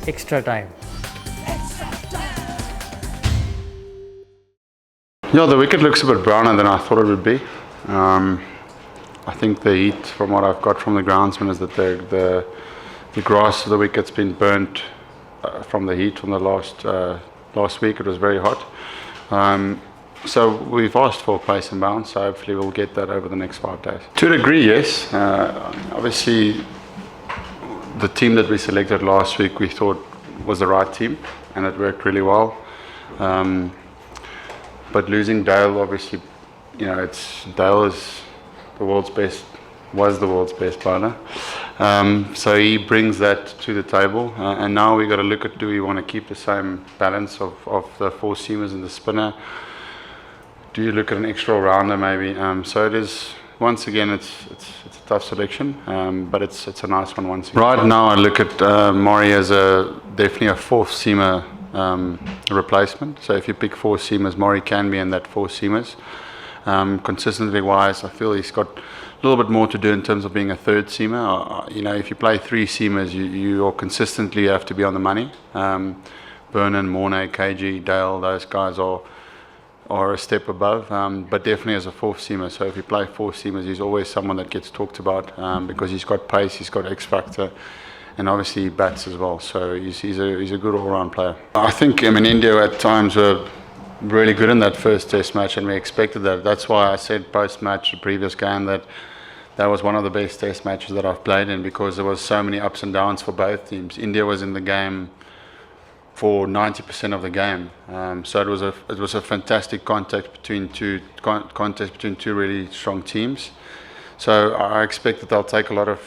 extra time. Yeah, the wicket looks a bit browner than I thought it would be. I think the heat, from what I've got from the groundsman, is that the grass of the wicket's been burnt from the heat from the last week. It was very hot. So we've asked for pace and bounce, so hopefully we'll get that over the next 5 days. To a degree, yes. Obviously, the team that we selected last week we thought was the right team, and it worked really well. But losing Dale, obviously, Dale is was the world's best bowler. So he brings that to the table, and now we've got to look at, do we want to keep the same balance of the 4 seamers and the spinner? Do you look at an extra rounder maybe? So it is, once again, it's a tough selection, but it's a nice one once again. Right now I look at Maury as definitely a 4th seamer replacement. So if you pick 4 seamers, Maury can be in that 4 seamers. Consistently wise, I feel he's got a little bit more to do in terms of being a 3rd seamer. If you play 3 seamers, you consistently have to be on the money. Vernon, Mornay, KG, Dale, those guys are a step above, but definitely as a 4th seamer. So if you play 4 seamers, he's always someone that gets talked about because he's got pace, he's got X factor, and obviously he bats as well. So he's a good all-round player. I think India at times were really good in that first Test match, and we expected that. That's why I said post-match, the previous game, that was one of the best Test matches that I've played in, because there was so many ups and downs for both teams. India was in the game for 90% of the game, so it was a fantastic contest between two really strong teams. So I expect that they'll take a lot of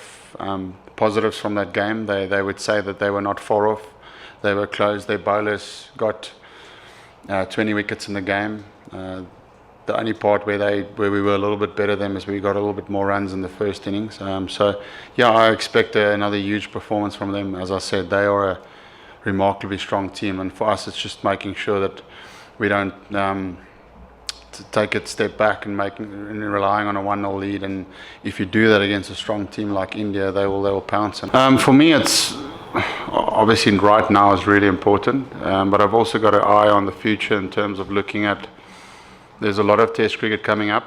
positives from that game. They would say that they were not far off, they were close. Their bowlers got 20 wickets in the game. The only part where we were a little bit better than is we got a little bit more runs in the first innings. So yeah, I expect another huge performance from them. As I said, they are a remarkably strong team, and for us it's just making sure that we don't take a step back and relying on a 1-0 lead. And if you do that against a strong team like India, they will pounce. And for me, it's obviously right now is really important, but I've also got an eye on the future in terms of looking at, there's a lot of Test cricket coming up.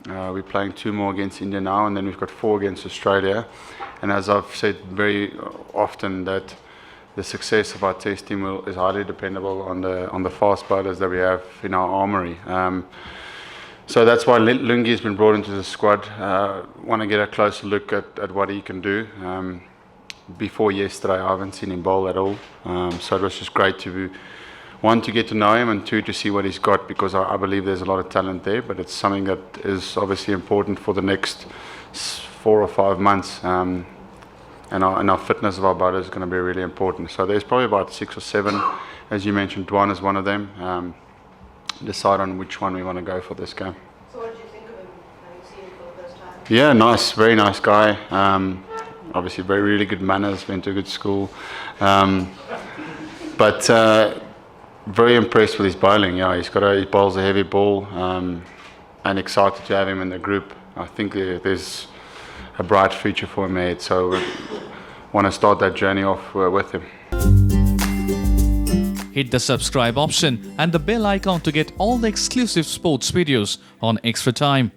We're playing 2 more against India now, and then we've got 4 against Australia. And as I've said very often, that the success of our Test team is highly dependable on the fast bowlers that we have in our armoury. So that's why Lungi has been brought into the squad. Want to get a closer look at what he can do. Before yesterday, I haven't seen him bowl at all. So it was just great to, 1, to get to know him, and 2, to see what he's got, because I believe there's a lot of talent there, but it's something that is obviously important for the next 4 or 5 months. And our fitness of our bowlers is going to be really important. So there's probably about 6 or 7, as you mentioned. Dwan is one of them. Decide on which one we want to go for this game. So what did you think of him, having seen him for the first time? Yeah, nice, very nice guy. Obviously, really good manners. Went to a good school, but very impressed with his bowling. Yeah, he bowls a heavy ball, and excited to have him in the group. I think there's a bright future for him ahead, so we want to start that journey off with him. Hit the subscribe option and the bell icon to get all the exclusive sports videos on Extra Time.